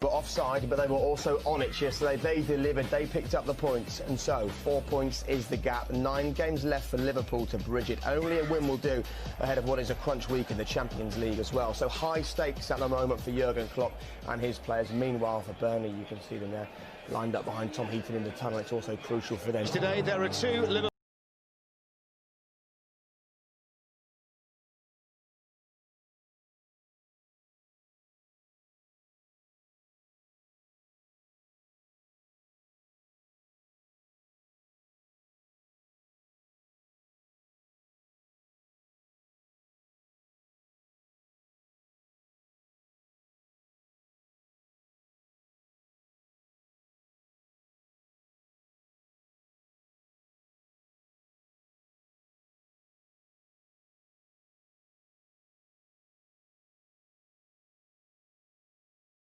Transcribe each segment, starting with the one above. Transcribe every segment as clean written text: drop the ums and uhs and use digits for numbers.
were offside, but they were also on it yesterday. They delivered, they picked up the points, and so 4 points is the gap. 9 games left for Liverpool to bridge it. Only a win will do ahead of what is a crunch week in the Champions League as well. So high stakes at the moment for Jurgen Klopp and his players. Meanwhile, for Burnley, you can see them there lined up behind Tom Heaton in the tunnel. It's also crucial for them. Today there are 2 Liverpool.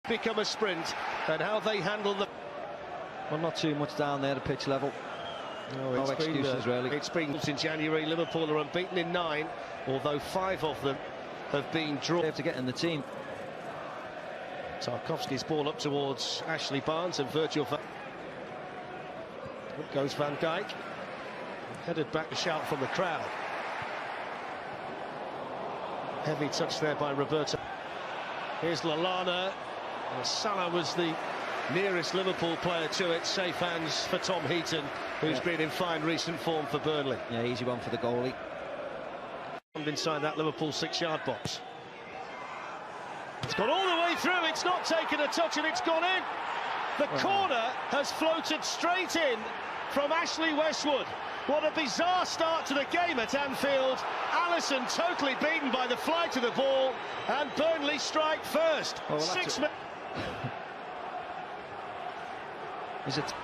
Become a sprint, and how they handle the... Well, not too much down there, the pitch level. No excuses, really. It's been since January. Liverpool are unbeaten in 9, although 5 of them have been drawn. They have to get in the team. Tarkowski's ball up towards Ashley Barnes and Virgil van... Up goes Van Dijk. Headed back a shout from the crowd. Heavy touch there by Roberto. Here's Lallana. Salah was the nearest Liverpool player to it. Safe hands for Tom Heaton, who's been in fine recent form for Burnley. Yeah, easy one for the goalie. Inside that Liverpool 6-yard box. It's gone all the way through. It's not taken a touch and it's gone in. The corner has floated straight in from Ashley Westwood. What a bizarre start to the game at Anfield. Alisson totally beaten by the flight of the ball, and Burnley strike first. Well, 6 minutes. Is it?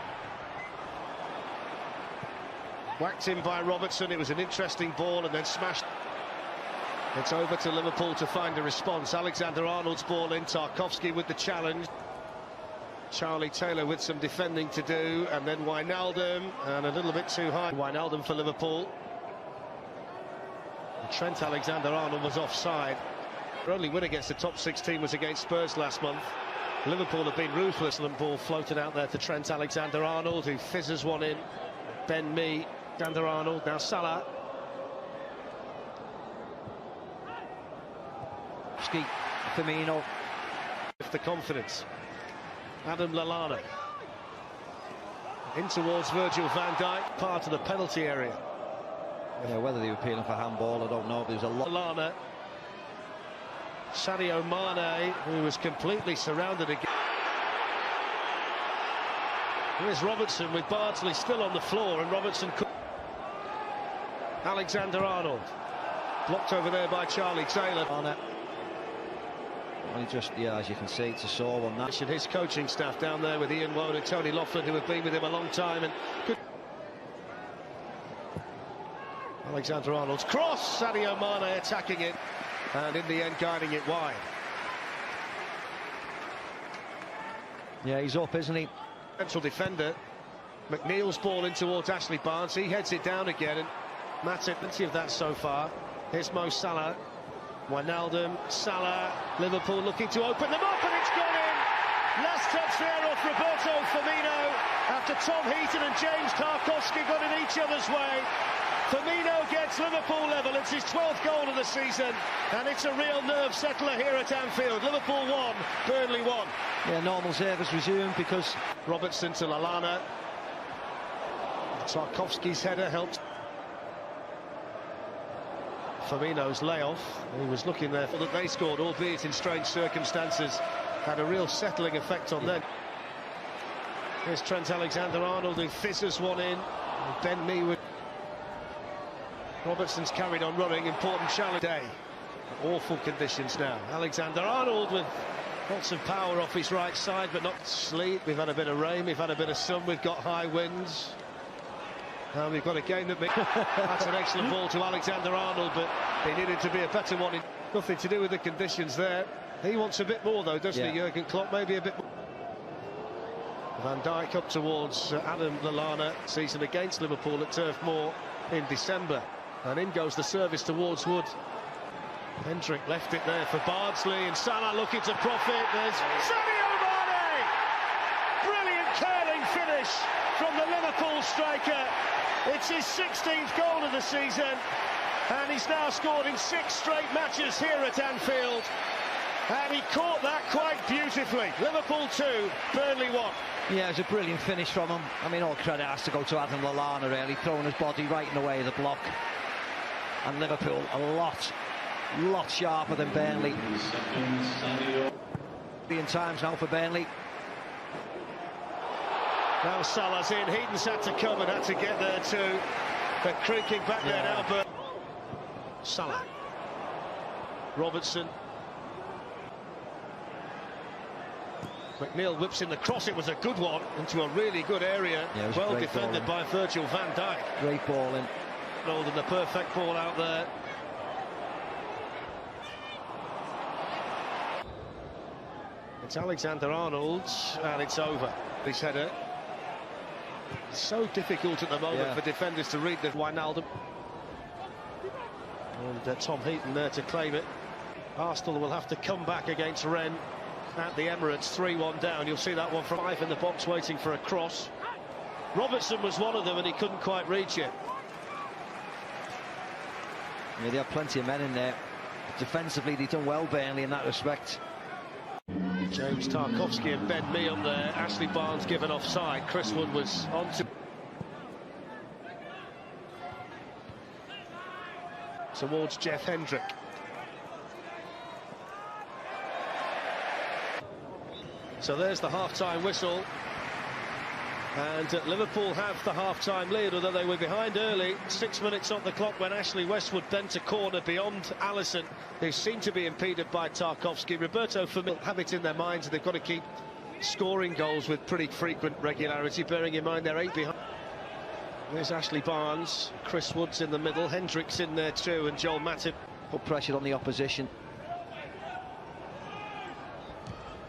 Whacked in by Robertson. It was an interesting ball and then smashed. It's over to Liverpool to find a response. Alexander-Arnold's ball in. Tarkowski with the challenge. Charlie Taylor with some defending to do, and then Wijnaldum, and a little bit too high. Wijnaldum for Liverpool. And Trent Alexander-Arnold was offside. Their only win against the top 6 team was against Spurs last month. Liverpool have been ruthless. The ball floated out there to Trent Alexander-Arnold, who fizzes one in. Ben Mee, Alexander-Arnold, now Salah. Firmino. With the confidence. Adam Lallana. In towards Virgil van Dijk, part of the penalty area. Yeah, whether they were appealing for handball, I don't know. There's a lot. Lallana. Sadio Mane, who was completely surrounded again. Here's Robertson with Bardsley still on the floor, and Robertson. Alexander-Arnold. Blocked over there by Charlie Taylor. Well, just, yeah, as you can see, it's a sore one. That. His coaching staff down there with Ian Woan and Tony Loughlin, who have been with him a long time. And good. Alexander-Arnold's cross, Sadio Mane attacking it, and in the end guiding it wide. Yeah, he's up, isn't he? Central defender. McNeil's ball in towards Ashley Barnes. He heads it down again, and Matip, plenty of that so far. Here's Mo Salah. Wijnaldum, Salah, Liverpool looking to open them up, and it's gone in. Last touch there off Roberto Firmino after Tom Heaton and James Tarkowski got in each other's way. Firmino gets Liverpool level. It's his 12th goal of the season, and it's a real nerve settler here at Anfield. Liverpool 1, Burnley 1. Yeah, normal service resumed because Robertson to Lallana. Tarkowski's header helped. Firmino's layoff, who was looking there for that they scored, albeit in strange circumstances, had a real settling effect on them. Here's Trent Alexander-Arnold, who fizzes one in. Ben Mee with... Robertson's carried on running, important challenge day. Awful conditions now. Alexander-Arnold with lots of power off his right side, but not sleet. We've had a bit of rain, we've had a bit of sun, we've got high winds. And we've got a game that that's an excellent ball to Alexander-Arnold, but he needed to be a better one. Nothing to do with the conditions there. He wants a bit more, though, doesn't he, Jurgen Klopp? Maybe a bit more. Van Dijk up towards Adam Lallana. Season against Liverpool at Turf Moor in December. And in goes the service towards Wood. Hendrick left it there for Bardsley, and Salah looking to profit. There's Sadio Mane! is from the Liverpool striker. It's his 16th goal of the season, and he's now scored in 6 straight matches here at Anfield. And he caught that quite beautifully. Liverpool 2, Burnley 1. Yeah, it was a brilliant finish from him. I mean, all credit has to go to Adam Lallana, really, throwing his body right in the way of the block. And Liverpool a lot sharper than Burnley. Being times now for Burnley. Now Salah's in. Heaton's had to come and had to get there too. They're creaking back there now, but Salah. Robertson. McNeil whips in the cross. It was a good one into a really good area. Yeah, well defended by Virgil van Dijk. Great ball in. And the perfect ball out there. It's Alexander-Arnold, and it's over. This header. It's so difficult at the moment for defenders to read the Wijnaldum. And Tom Heaton there to claim it. Arsenal will have to come back against Rennes at the Emirates, 3-1 down. You'll see that one from 5 in the box waiting for a cross. Robertson was one of them and he couldn't quite reach it. Yeah, they have plenty of men in there. Defensively, they've done well, Burnley, in that respect. James Tarkowski and Ben Mee up there. Ashley Barnes given offside. Chris Wood was on to... towards Jeff Hendrick. So there's the half-time whistle. And Liverpool have the half-time lead, although they were behind early. 6 minutes on the clock when Ashley Westwood bent a corner beyond Alisson, who seemed to be impeded by Tarkowski. Roberto Firmino have it in their minds that they've got to keep scoring goals with pretty frequent regularity, bearing in mind they're 8 behind. There's Ashley Barnes, Chris Wood's in the middle, Hendrick's in there too, and Joel Matip. Put pressure on the opposition.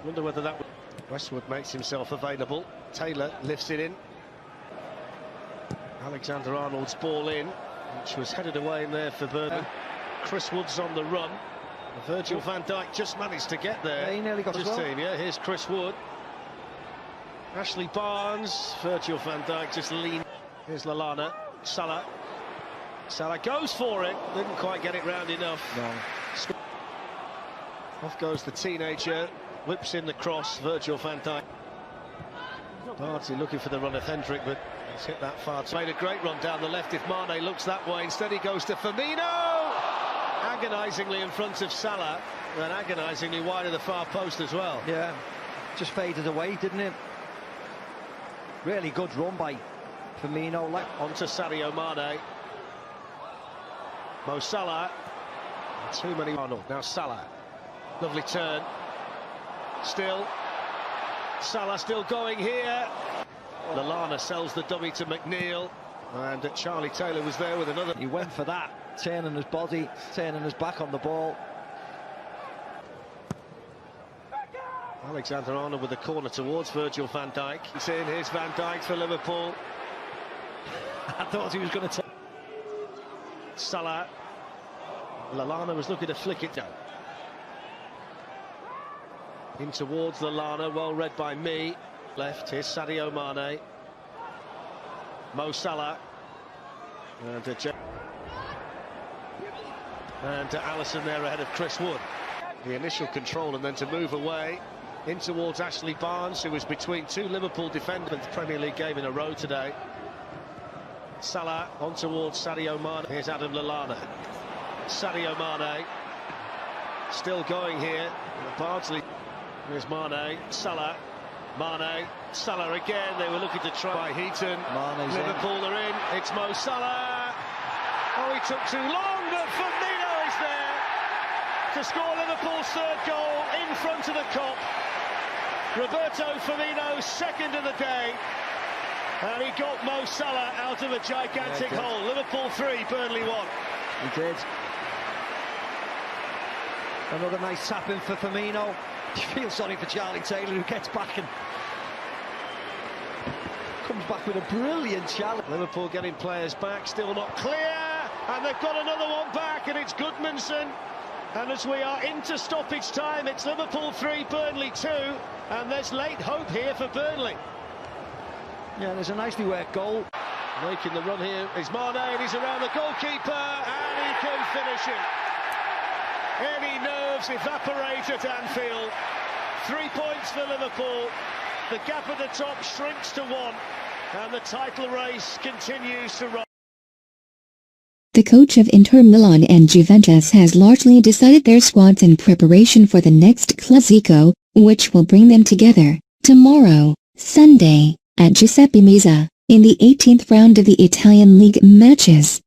Wonder whether that... Westwood makes himself available. Taylor lifts it in. Alexander-Arnold's ball in, which was headed away in there for Burnley. Chris Wood's on the run. Virgil van Dijk just managed to get there. Yeah, he nearly got his team. Yeah, here's Chris Wood. Ashley Barnes. Virgil van Dijk just lean. Here's Lallana. Salah. Salah goes for it. Didn't quite get it round enough. No. Off goes the teenager. Whips in the cross, Virgil van Dijk. Barnsley looking for the run of Hendrick, but he's hit that far. Made a great run down the left if Mane looks that way. Instead he goes to Firmino! Agonisingly in front of Salah, and agonisingly wide of the far post as well. Yeah, just faded away, didn't it? Really good run by Firmino. On to Sadio Mane. Mo Salah. Too many. Arnold. Now Salah. Lovely turn. Still, Salah still going here. Lallana sells the dummy to McNeil, and Charlie Taylor was there with another. He went for that, turning his body, turning his back on the ball. Alexander-Arnold with the corner towards Virgil van Dijk. He's in, here's Van Dijk for Liverpool. I thought he was going to take. Salah. Lallana was looking to flick it down. In towards Lallana, well read by me. Left, here's Sadio Mane. Mo Salah. And Alisson there ahead of Chris Wood. The initial control and then to move away. In towards Ashley Barnes, who was between 2 Liverpool defenders in the Premier League game in a row today. Salah on towards Sadio Mane. Here's Adam Lallana. Sadio Mane. Still going here. Barnsley. Here's Mane, Salah, Mane, Salah again. They were looking to try by Heaton. Mane's Liverpool are in. It's Mo Salah. Oh, he took too long, but Firmino is there to score Liverpool's 3rd goal in front of the Kop. Roberto Firmino, 2nd of the day, and he got Mo Salah out of a gigantic hole. Liverpool 3, Burnley 1. He did. Another nice tap in for Firmino. You feel sorry for Charlie Taylor, who gets back and comes back with a brilliant challenge. Liverpool getting players back, still not clear, and they've got another one back, and it's Goodmanson. And as we are into stoppage time, it's Liverpool 3, Burnley 2, and there's late hope here for Burnley. Yeah, there's a nicely worked goal. Making the run here is Mane, and he's around the goalkeeper, and he can finish it. Any nerves evaporate at Anfield. 3 points for Liverpool. The gap at the top shrinks to 1, and the title race continues to rise. The coach of Inter Milan and Juventus has largely decided their squads in preparation for the next Classico, which will bring them together tomorrow, Sunday, at Giuseppe Meazza, in the 18th round of the Italian League matches.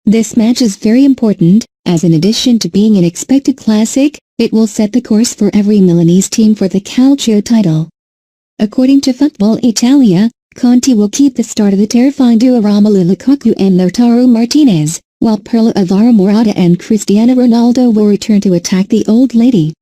This match is very important, as in addition to being an expected classic, it will set the course for every Milanese team for the Calcio title. According to Football Italia, Conte will keep the start of the terrifying duo Romelu Lukaku and Lautaro Martinez, while Pirlo, Alvaro Morata and Cristiano Ronaldo will return to attack the Old Lady.